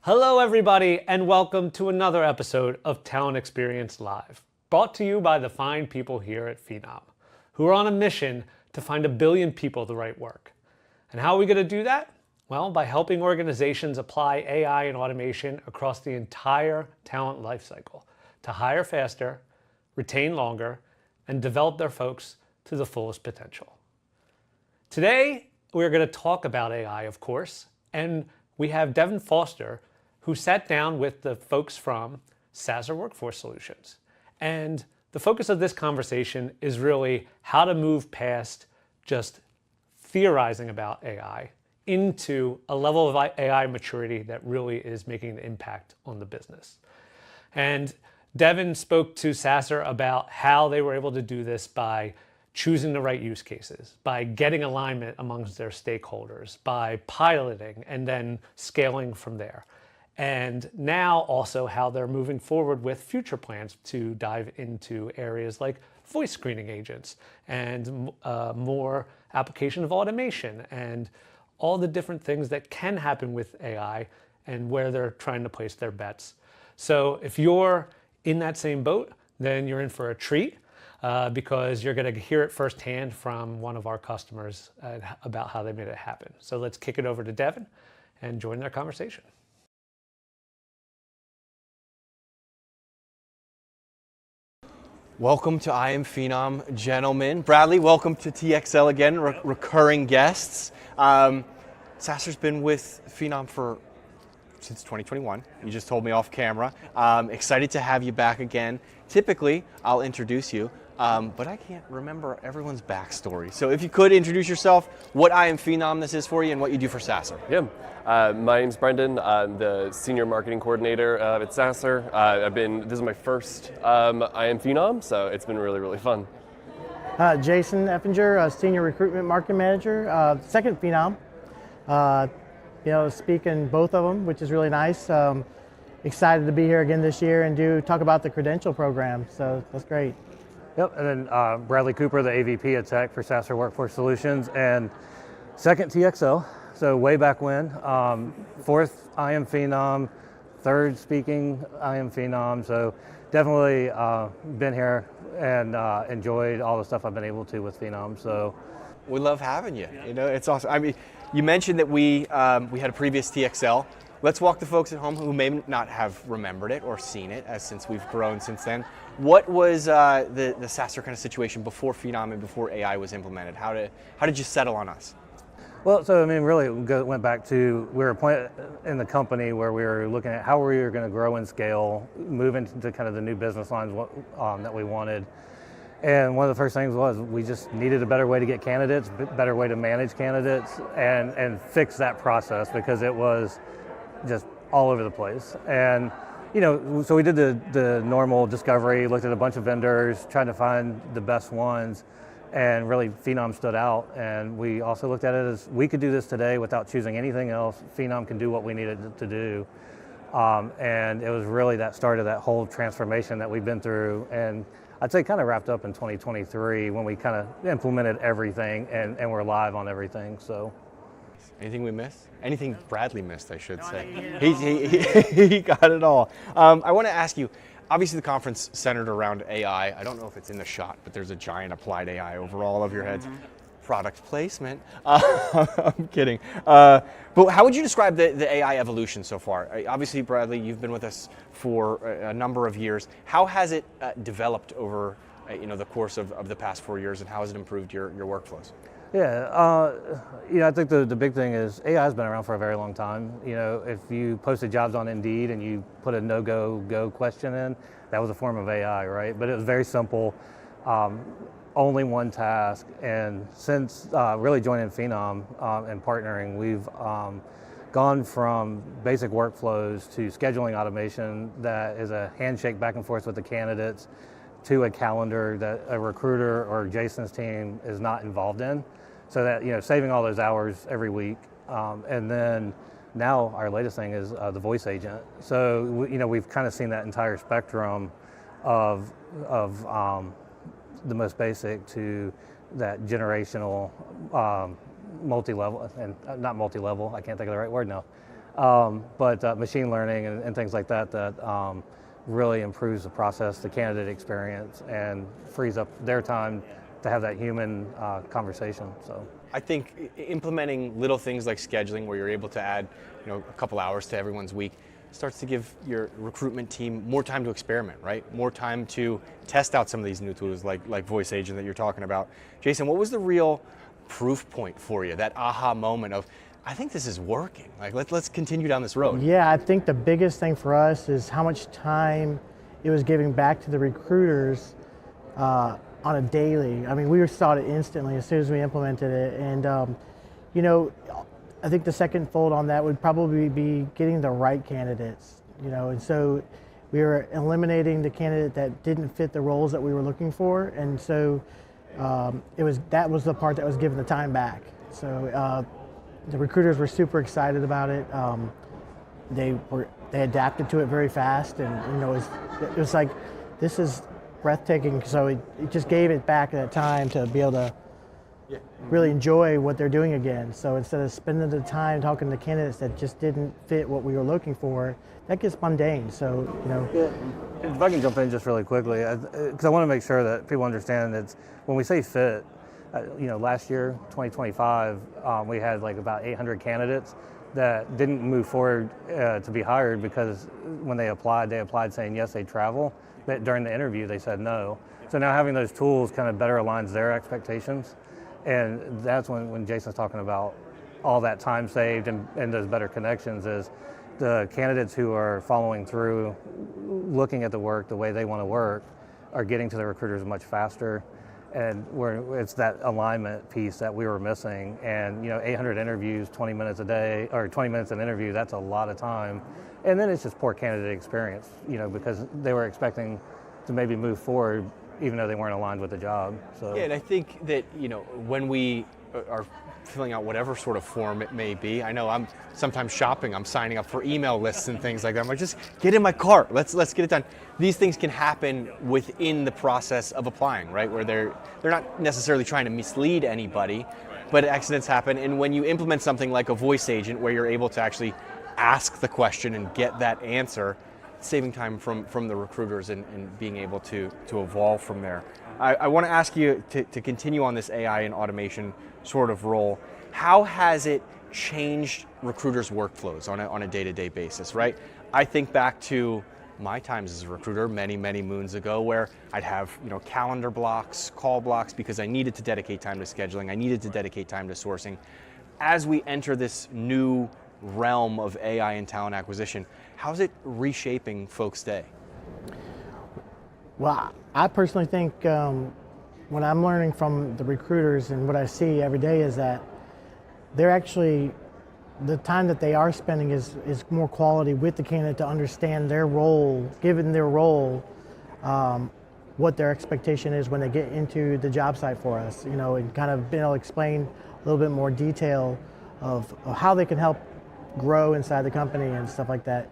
Hello everybody and welcome to another episode of Talent Experience Live, brought to you by the fine people here at Phenom, who are on a mission to find 1 billion people the right work. And how are we going to do that? Well, by helping organizations apply AI and automation across the entire talent lifecycle to hire faster, retain longer, and develop their folks to the fullest potential. Today, we're going to talk about AI, of course, and we have Devin Foster, who sat down with the folks from SASR Workforce Solutions. And the focus of this conversation is really how to move past just theorizing about AI into a level of AI maturity that really is making an impact on the business. And Devin spoke to SASR about how they were able to do this by choosing the right use cases, by getting alignment amongst their stakeholders, by piloting and then scaling from there. And now also how they're moving forward with future plans to dive into areas like voice screening agents and more application of automation and all the different things that can happen with AI and where they're trying to place their bets. So if you're in that same boat, then you're in for a treat because you're going to hear it firsthand from one of our customers about how they made it happen. So let's kick it over to Devin and join their conversation. Welcome to I Am Phenom, gentlemen. Bradley, welcome to TXL again, recurring guests. SASR's been with Phenom since 2021. You just told me off camera. Excited to have you back again. Typically, I'll introduce you, but I can't remember everyone's backstory. So if you could introduce yourself, what I Am Phenom this is for you, and what you do for SASR. Yeah. My name's Brendan. I'm the Senior Marketing Coordinator at SASR. This is my first I Am Phenom, so it's been really, really fun. Jason Effinger, Senior Recruitment Marketing Manager, second Phenom. Speaking both of them, which is really nice. Excited to be here again this year and talk about the credential program, so that's great. Yep, and then Bradley Cooper, the AVP of Tech for SASR Workforce Solutions, and second TXL. So way back when, fourth I Am Phenom, third speaking I Am Phenom. So definitely been here and enjoyed all the stuff I've been able to with Phenom. So we love having you. You know, it's awesome. I mean, you mentioned that we had a previous TXL. Let's walk the folks at home who may not have remembered it or seen it, since we've grown since then. What was the SASR kind of situation before Phenom and before AI was implemented? How did you settle on us? Well, so I mean, really, it went back to we were a point in the company where we were looking at how we were going to grow and scale, move into kind of the new business lines that we wanted. And one of the first things was we just needed a better way to get candidates, better way to manage candidates, and fix that process because it was just all over the place. And so we did the normal discovery, looked at a bunch of vendors, trying to find the best ones. And really, Phenom stood out. And we also looked at it as we could do this today without choosing anything else. Phenom can do what we needed to do. And it was really that start of that whole transformation that we've been through. And I'd say kind of wrapped up in 2023 when we kind of implemented everything and we're live on everything. So, anything we missed? Anything Bradley missed, I should say. He got it all. I want to ask you, obviously the conference centered around AI. I don't know if it's in the shot, but there's a giant applied AI over all of your heads. Mm-hmm. Product placement. I'm kidding. But how would you describe the AI evolution so far? Obviously, Bradley, you've been with us for a number of years. How has it developed over the course of the past 4 years, and how has it improved your workflows? Yeah, I think the big thing is AI has been around for a very long time. If you posted jobs on Indeed and you put a no-go question in, that was a form of AI, right? But it was very simple, only one task. And since really joining Phenom and partnering, we've gone from basic workflows to scheduling automation that is a handshake back and forth with the candidates to a calendar that a recruiter or Jason's team is not involved in. So that, saving all those hours every week. And then now our latest thing is the voice agent. So, we've kind of seen that entire spectrum of the most basic to that generational multi-level, and not multi-level, I can't think of the right word now. but machine learning and things like that really improves the process, the candidate experience, and frees up their time to have that human conversation. So I think implementing little things like scheduling, where you're able to add, a couple hours to everyone's week, starts to give your recruitment team more time to experiment, right? More time to test out some of these new tools like voice agent that you're talking about. Jason, what was the real proof point for you, that aha moment of, I think this is working, like let's continue down this road? Yeah, I think the biggest thing for us is how much time it was giving back to the recruiters on a daily. I mean, we saw it instantly as soon as we implemented it, and I think the second fold on that would probably be getting the right candidates, and so we were eliminating the candidate that didn't fit the roles that we were looking for, and so that was the part that was given the time back. So the recruiters were super excited about it. They adapted to it very fast, and it was like, this is breathtaking. So it just gave it back at that time to be able to really enjoy what they're doing again. So instead of spending the time talking to candidates that just didn't fit what we were looking for, that gets mundane. So If I can jump in just really quickly, because I want to make sure that people understand that when we say fit, last year, 2025, we had like about 800 candidates that didn't move forward to be hired because when they applied saying yes, they travel, but during the interview they said no. So now having those tools kind of better aligns their expectations, and that's when Jason's talking about all that time saved and those better connections is the candidates who are following through, looking at the work the way they want to work, are getting to the recruiters much faster. And it's that alignment piece that we were missing. And 800 interviews, 20 minutes a day, or 20 minutes an interview, that's a lot of time. And then it's just poor candidate experience, because they were expecting to maybe move forward even though they weren't aligned with the job. So yeah, and I think that when we are filling out whatever sort of form it may be, I know I'm sometimes shopping, I'm signing up for email lists and things like that. I'm like, just get in my cart, let's get it done. These things can happen within the process of applying, right? Where they're not necessarily trying to mislead anybody, but accidents happen. And when you implement something like a voice agent where you're able to actually ask the question and get that answer, saving time from the recruiters and being able to evolve from there. I want to ask you to continue on this AI and automation sort of role. How has it changed recruiters' workflows on a day-to-day basis, right? I think back to my times as a recruiter many moons ago, where I'd have calendar blocks, call blocks, because I needed to dedicate time to scheduling, I needed to dedicate time to sourcing. As we enter this new realm of AI and talent acquisition, how's it reshaping folks' day? Well, I personally think when I'm learning from the recruiters and what I see every day is that they're actually, the time that they are spending is more quality with the candidate to understand their role, given their role, what their expectation is when they get into the job site for us, and kind of being able to explain a little bit more detail of how they can help grow inside the company and stuff like that.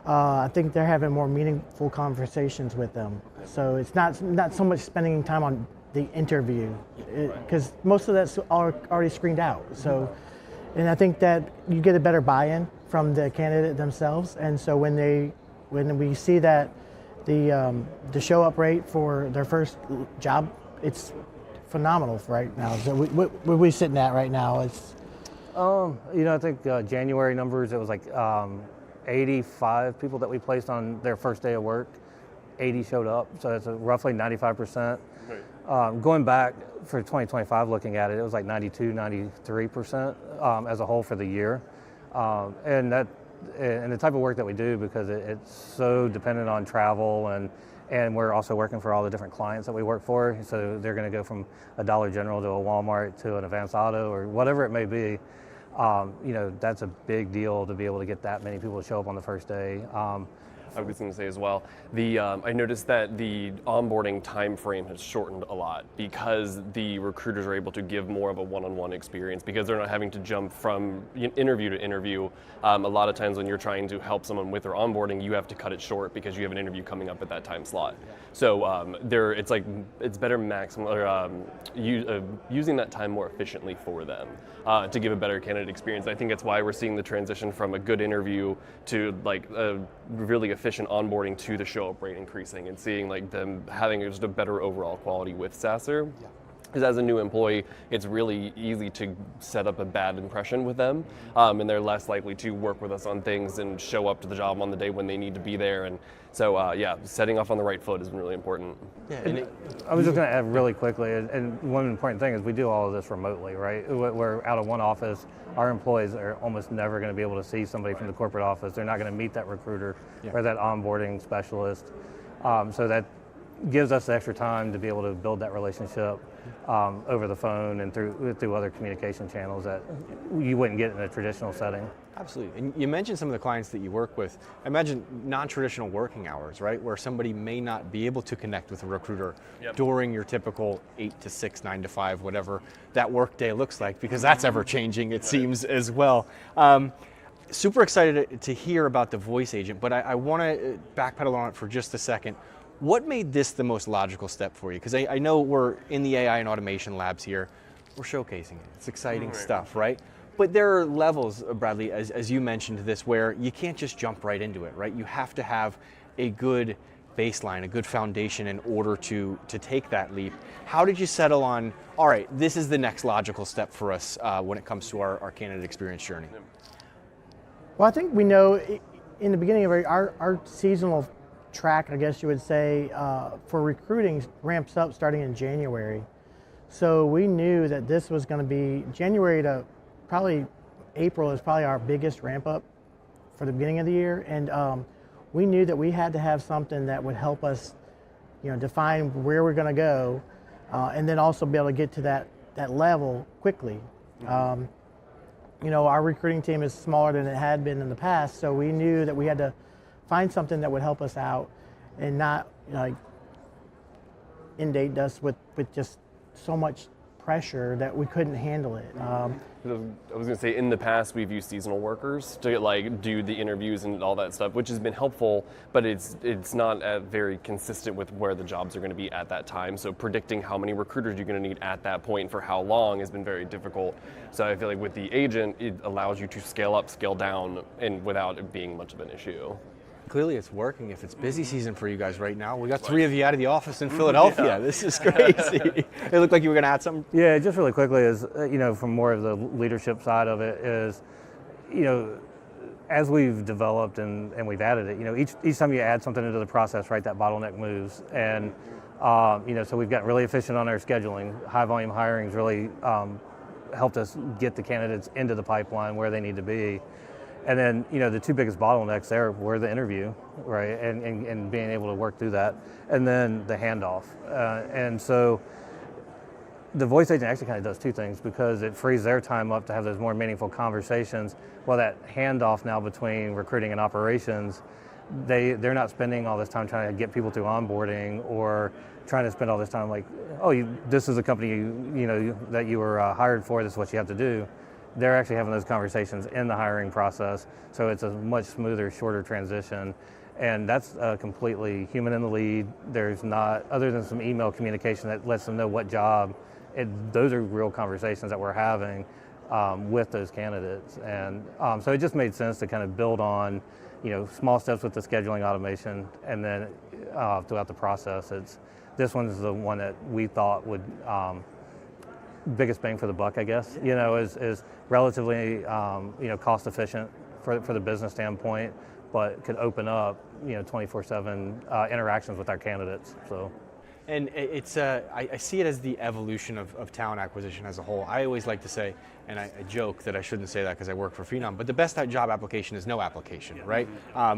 I think they're having more meaningful conversations with them. So it's not so much spending time on the interview, because most of that's already screened out. So, and I think that you get a better buy-in from the candidate themselves. And so when we see that the show up rate for their first job, it's phenomenal right now. So where we sitting at right now? It's I think January numbers, it was like 85 people that we placed on their first day of work. 80 showed up, so it's roughly 95%. Going back for 2025, looking at it, it was like 92, 93% as a whole for the year. And the type of work that we do, because it's so dependent on travel, and we're also working for all the different clients that we work for. So they're going to go from a Dollar General to a Walmart to an Advance Auto or whatever it may be. That's a big deal to be able to get that many people to show up on the first day. I was going to say as well. I noticed that the onboarding time frame has shortened a lot because the recruiters are able to give more of a one-on-one experience because they're not having to jump from interview to interview. A lot of times when you're trying to help someone with their onboarding, you have to cut it short because you have an interview coming up at that time slot. So it's better using that time more efficiently for them to give a better candidate experience. I think that's why we're seeing the transition from a good interview to like a really efficient onboarding to the show up rate increasing, and seeing like them having just a better overall quality with SASR. Because as a new employee, it's really easy to set up a bad impression with them, and they're less likely to work with us on things and show up to the job on the day when they need to be there. And so, setting off on the right foot is really important. Yeah, I was just going to add really quickly, and one important thing is we do all of this remotely, right? We're out of one office. Our employees are almost never going to be able to see somebody from the corporate office. They're not going to meet that recruiter or that onboarding specialist. So that gives us the extra time to be able to build that relationship over the phone and through other communication channels that you wouldn't get in a traditional setting. Absolutely. And you mentioned some of the clients that you work with. I imagine non-traditional working hours, right? Where somebody may not be able to connect with a recruiter during your typical 8 to 6, 9 to 5, whatever that work day looks like, because that's ever changing, it seems, as well. Super excited to hear about the voice agent, but I want to backpedal on it for just a second. What made this the most logical step for you? Because I know we're in the AI and automation labs here. We're showcasing it. It's exciting stuff, right? But there are levels, Bradley, as you mentioned this, where you can't just jump right into it, right? You have to have a good baseline, a good foundation in order to take that leap. How did you settle on, all right, this is the next logical step for us when it comes to our candidate experience journey? Well, I think we know in the beginning of our seasonal track, I guess you would say, for recruiting ramps up starting in January. So we knew that this was going to be January to probably April is probably our biggest ramp up for the beginning of the year. And we knew that we had to have something that would help us, define where we're going to go, and then also be able to get to that level quickly. Our recruiting team is smaller than it had been in the past, so we knew that we had to find something that would help us out and not inundate us with just so much pressure that we couldn't handle it. I was going to say, in the past we've used seasonal workers to do the interviews and all that stuff, which has been helpful, but it's not very consistent with where the jobs are going to be at that time. So predicting how many recruiters you're going to need at that point and for how long has been very difficult. So I feel like with the agent, it allows you to scale up, scale down, and without it being much of an issue. Clearly it's working. If it's busy season for you guys right now, we got 3 of you out of the office in Philadelphia. Yeah. This is crazy. It looked like you were going to add something. Yeah, just really quickly is, from more of the leadership side of it is, as we've developed and we've added it, each time you add something into the process, right, that bottleneck moves. And, so we've gotten really efficient on our scheduling. High volume hiring's really helped us get the candidates into the pipeline where they need to be. And then, the 2 biggest bottlenecks there were the interview, right, and being able to work through that, and then the handoff. And so the voice agent actually kind of does 2 things, because it frees their time up to have those more meaningful conversations, while that handoff now between recruiting and operations, they're not spending all this time trying to get people through onboarding or trying to spend all this time like, this is a company that you were hired for, this is what you have to do. They're actually having those conversations in the hiring process, so it's a much smoother, shorter transition, and that's completely human in the lead. There's not, other than some email communication that lets them know what job, those are real conversations that we're having with those candidates, and so it just made sense to kind of build on, small steps with the scheduling automation, and then throughout the process, this one's the one that we thought would biggest bang for the buck, I guess, is relatively, cost efficient for the business standpoint, but could open up, 24/7 interactions with our candidates. So, and it's I see it as the evolution of talent acquisition as a whole. I always like to say, and I joke that I shouldn't say that because I work for Phenom, but the best job application is no application, right?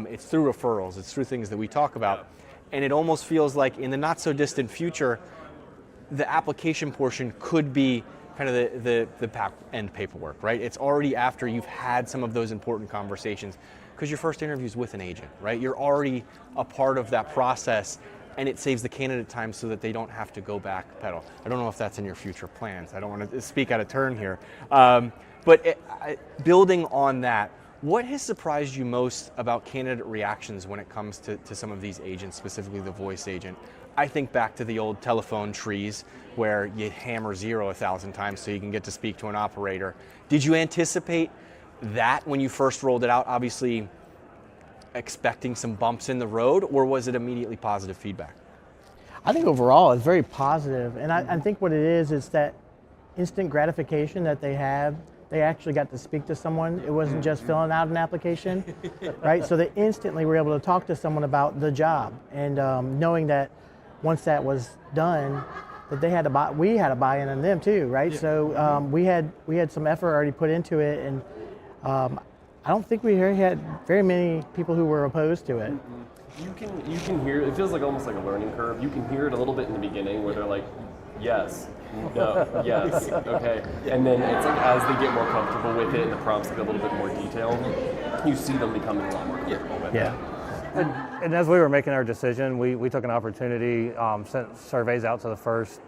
It's through referrals, it's through things that we talk about, and it almost feels like in the not so distant future, the application portion could be kind of the back end paperwork, right? It's already after you've had some of those important conversations, because your first interview is with an agent, right? You're already a part of that process, and it saves the candidate time so that they don't have to go back pedal. I don't know if that's in your future plans. I don't want to speak out of turn here. Building on that, what has surprised you most about candidate reactions when it comes to some of these agents, specifically the voice agent? I think back to the old telephone trees where you hammer 0 1,000 times so you can get to speak to an operator. Did you anticipate that when you first rolled it out, obviously expecting some bumps in the road, or was it immediately positive feedback? I think overall it's very positive, and I think what it is that instant gratification that they have. They actually got to speak to someone. It wasn't just filling out an application, right? So they instantly were able to talk to someone about the job, and knowing that once that was done, that they had to buy, we had to buy in on them too, right? Yeah. So we had some effort already put into it, and I don't think we had very many people who were opposed to it. You can hear it feels like almost like a learning curve. You can hear it a little bit in the beginning where they're like, yes, no, yes, okay. And then it's like as they get more comfortable with it and the prompts get a little bit more detailed, you see them becoming a lot more comfortable with it. And as we were making our decision, we took an opportunity, sent surveys out to the first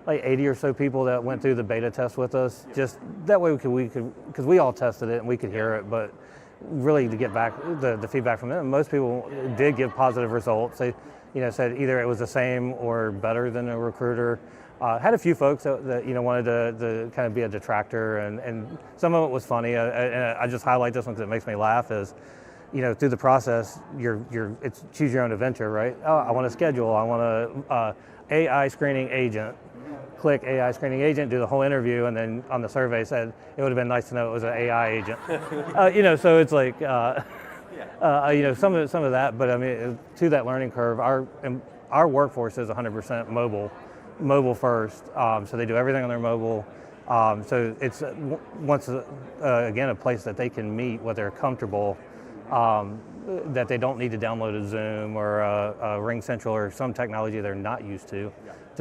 like 80 or so people that went through the beta test with us. Just that way we could, because we all tested it and we could hear it, but really to get back the feedback from them. Most people did give positive results. They said either it was the same or better than a recruiter. Had a few folks that wanted to kind of be a detractor, and some of it was funny. And I just highlight this one because it makes me laugh. Is through the process, it's choose your own adventure, right? Oh, I want to schedule. I want a AI screening agent. Click AI screening agent, do the whole interview, and then on the survey said it would have been nice to know it was an AI agent. So it's like some of that. But I mean, to that learning curve, our workforce is 100% mobile first, so they do everything on their mobile. So it's again a place that they can meet what they're comfortable, that they don't need to download a Zoom or a Ring Central or some technology they're not used to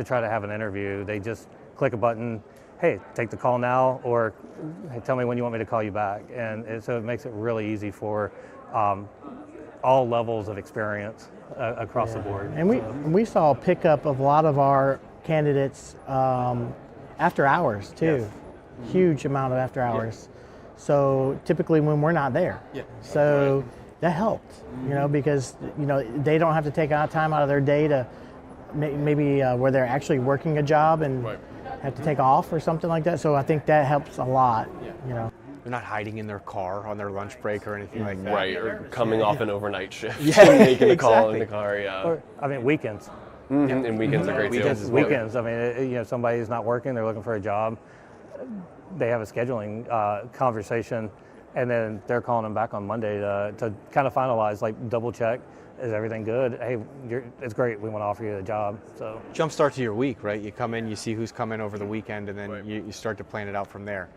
try to have an interview. They just click a button, hey, take the call now, or hey, tell me when you want me to call you back. And so it makes it really easy for all levels of experience across the board. And we saw a pickup of a lot of our candidates after hours too. Yes. Huge amount of after hours. Yeah. So typically when we're not there. Yeah. So that helped, because they don't have to take time out of their day to maybe where they're actually working a job and have to take off or something like that. So I think that helps a lot. Yeah. They're not hiding in their car on their lunch break or anything like that. Right, or coming off an overnight shift and making a call in the car. Or, weekends. Mm-hmm. And weekends are great too. Weekends. I mean, somebody's not working, they're looking for a job. They have a scheduling conversation, and then they're calling them back on Monday to kind of finalize, like double check, is everything good? Hey, it's great. We want to offer you the job. So jump start to your week, right? You come in, you see who's coming over the weekend, and then you start to plan it out from there.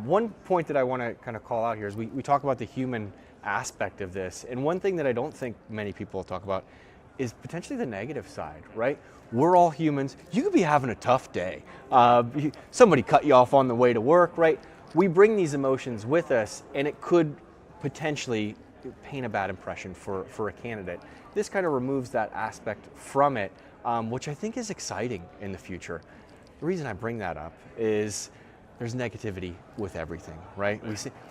One point that I want to kind of call out here is we talk about the human aspect of this, and one thing that I don't think many people talk about is potentially the negative side, right? We're all humans. You could be having a tough day. Somebody cut you off on the way to work, right? We bring these emotions with us, and it could potentially paint a bad impression for a candidate. This kind of removes that aspect from it, which I think is exciting in the future. The reason I bring that up is there's negativity with everything, right?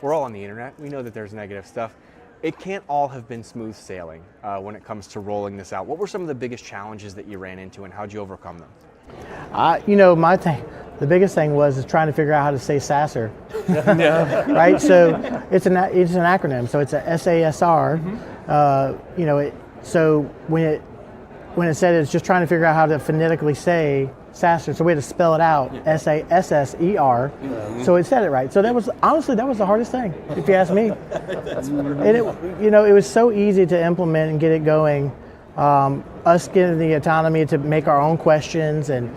We're all on the internet. We know that there's negative stuff. It can't all have been smooth sailing when it comes to rolling this out. What were some of the biggest challenges that you ran into, and how'd you overcome them? The biggest thing was trying to figure out how to say SASR, right? So it's an acronym. So it's a SASR. So when it said it's just trying to figure out how to phonetically say SASR, so we had to spell it out, SASSER. So it said it right. So that was the hardest thing, if you ask me. And it was so easy to implement and get it going. Us getting the autonomy to make our own questions and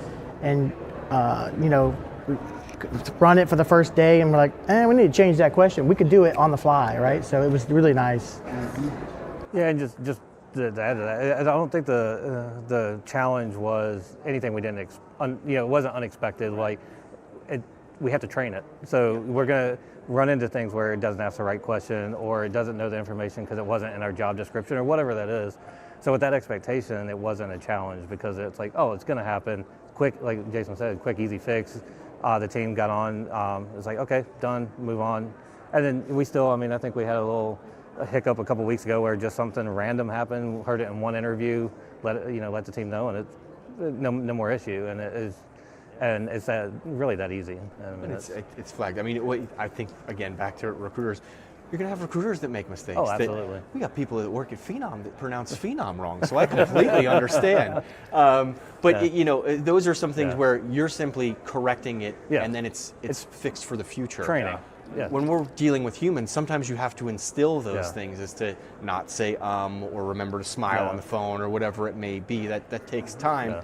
run it for the first day, and we're like, we need to change that question. We could do it on the fly, right? So it was really nice. Yeah, and just to add to that, I don't think the challenge was anything we didn't, it wasn't unexpected. Like we have to train it. So we're going to run into things where it doesn't ask the right question, or it doesn't know the information because it wasn't in our job description, or whatever that is. So with that expectation, it wasn't a challenge, because it's like, oh, it's going to happen quick, like Jason said, quick, easy fix. The team got on. It's like, okay, done, move on. And then we still, I mean, I think we had a hiccup a couple weeks ago where just something random happened. Heard it in one interview, let the team know, and it's no more issue. And it's really that easy. I mean, it's flagged. I mean, I think, again, back to recruiters, you're going to have recruiters that make mistakes. Oh, absolutely. We got people that work at Phenom that pronounce Phenom wrong, so I completely understand. But those are some things where you're simply correcting it, and then it's fixed for the future. Training. Yeah. When we're dealing with humans, sometimes you have to instill those things, as to not say or remember to smile on the phone, or whatever it may be. That takes time,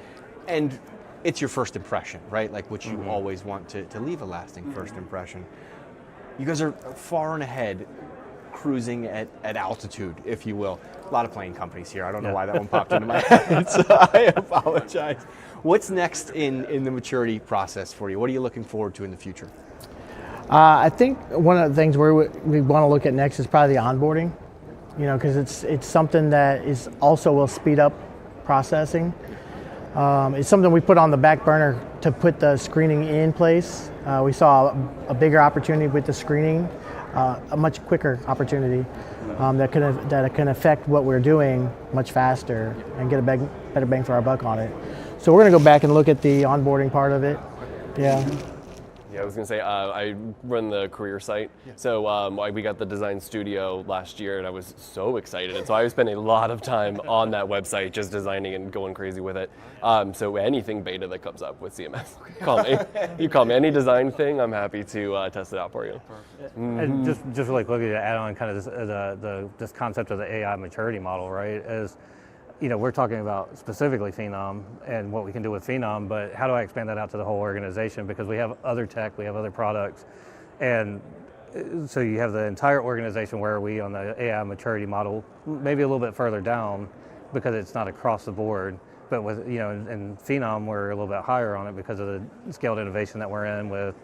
and it's your first impression, right? Like, which you always want to leave a lasting first impression. You guys are far and ahead, cruising at altitude, if you will. A lot of plane companies here. I don't know why that one popped into my head, so I apologize. What's next in the maturity process for you? What are you looking forward to in the future? I think one of the things we want to look at next is probably the onboarding, because it's something that is also will speed up processing. It's something we put on the back burner to put the screening in place. We saw a bigger opportunity with the screening, a much quicker opportunity that can affect what we're doing much faster and get a better bang for our buck on it. So we're going to go back and look at the onboarding part of it. Yeah. Yeah, I was going to say, I run the career site. So we got the design studio last year, and I was so excited. And so I was spending a lot of time on that website just designing and going crazy with it. So anything beta that comes up with CMS, call me. You call me. Any design thing, I'm happy to test it out for you. And just really quickly to add on kind of this concept of the AI maturity model, right, is, we're talking about specifically Phenom and what we can do with Phenom, but how do I expand that out to the whole organization? Because we have other tech, we have other products, and so you have the entire organization where we on the AI maturity model, maybe a little bit further down, because it's not across the board. But with in Phenom, we're a little bit higher on it because of the scaled innovation that we're in with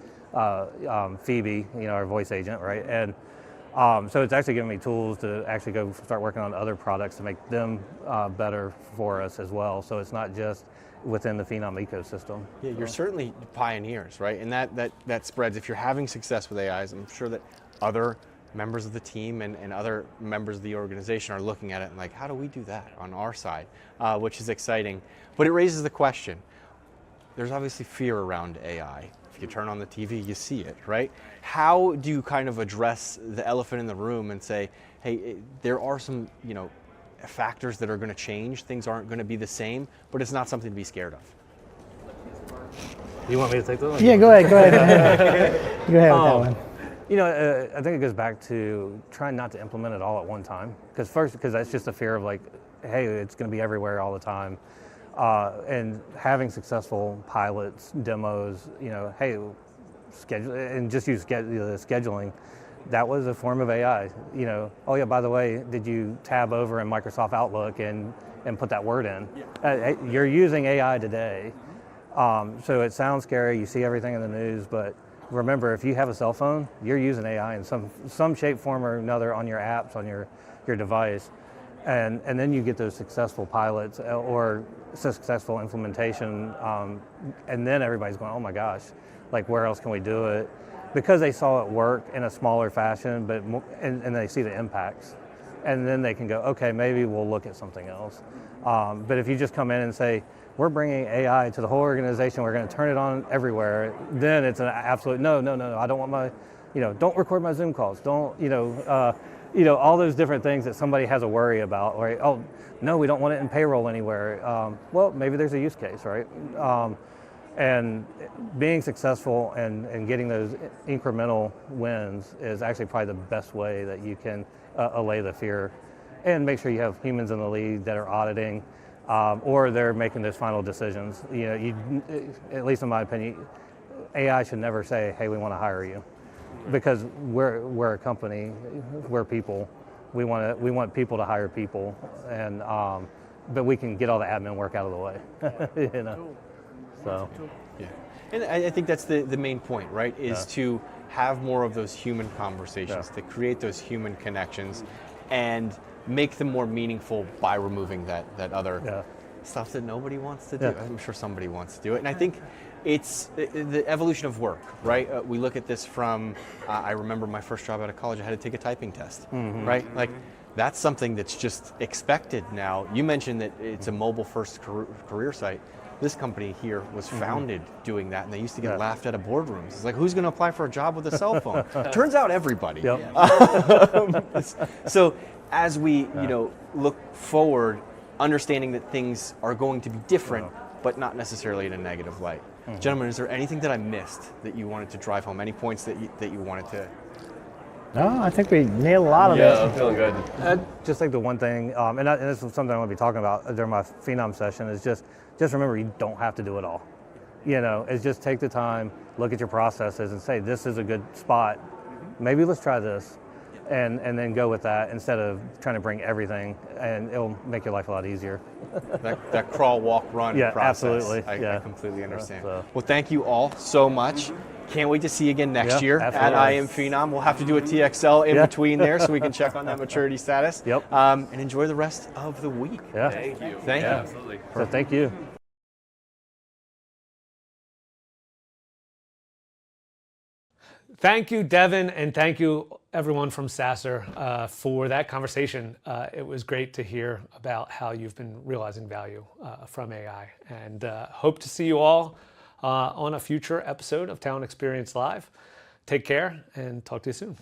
Phoebe, our voice agent, right? And so it's actually giving me tools to actually go start working on other products to make them better for us as well. So it's not just within the Phenom ecosystem. Yeah, you're certainly pioneers, right? And that spreads. If you're having success with AIs, I'm sure that other members of the team and other members of the organization are looking at it and like, how do we do that on our side? Which is exciting. But it raises the question. There's obviously fear around AI. If you turn on the TV, you see it, right? How do you kind of address the elephant in the room and say, hey, there are some, factors that are going to change. Things aren't going to be the same, but it's not something to be scared of. You want me to take that one? Yeah, go ahead. Go ahead with that one. I think it goes back to trying not to implement it all at one time. Because that's just a fear of like, hey, it's going to be everywhere all the time. And having successful pilots, demos, hey, schedule, and just use scheduling. That was a form of AI. Oh yeah, by the way, did you tab over in Microsoft Outlook and put that word in? Yeah. You're using AI today. So it sounds scary, you see everything in the news, but remember, if you have a cell phone, you're using AI in some shape, form, or another on your apps, on your device. And then you get those successful pilots or successful implementation, and then everybody's going, oh my gosh, like where else can we do it? Because they saw it work in a smaller fashion, and they see the impacts. And then they can go, okay, maybe we'll look at something else. But if you just come in and say, we're bringing AI to the whole organization, we're going to turn it on everywhere, then it's an absolute no, I don't want my, don't record my Zoom calls, don't, all those different things that somebody has a worry about, right? Oh, no, we don't want it in payroll anywhere. Well, maybe there's a use case, right? And being successful and getting those incremental wins is actually probably the best way that you can allay the fear, and make sure you have humans in the lead that are auditing, or they're making those final decisions. At least in my opinion, AI should never say, hey, we want to hire you. Because we're a company, we're people. We want people to hire people, and but we can get all the admin work out of the way. So, Yeah, and I think that's the main point, right? Is to have more of those human conversations, to create those human connections, and make them more meaningful by removing that other stuff that nobody wants to do. I'm sure somebody wants to do it, and I think it's the evolution of work, right? We look at this from, I remember my first job out of college, I had to take a typing test, right? Like, that's something that's just expected now. You mentioned that it's a mobile-first career site. This company here was founded doing that, and they used to get laughed at boardrooms. It's like, who's going to apply for a job with a cell phone? Turns out everybody. So as we look forward, understanding that things are going to be different, but not necessarily in a negative light. Gentlemen, is there anything that I missed that you wanted to drive home? Any points that you wanted to? No, I think we nailed a lot of Yeah, it. I'm feeling good. just like the one thing, and this is something I'm going to be talking about during my Phenom session, is just remember, you don't have to do it all. It's just take the time, look at your processes, and say, this is a good spot. Maybe let's try this, and then go with that instead of trying to bring everything, and it'll make your life a lot easier. that crawl, walk, run process. Absolutely. I completely understand. So. Well, thank you all so much. Can't wait to see you again next year absolutely. at I Am Phenom. We'll have to do a TXL in between there so we can check on that maturity status. And enjoy the rest of the week. Thank you. Thank you. Absolutely. So thank you. Thank you, Devin, and thank you, everyone from SASR, for that conversation. It was great to hear about how you've been realizing value from AI, and hope to see you all on a future episode of Talent Experience Live. Take care, and talk to you soon.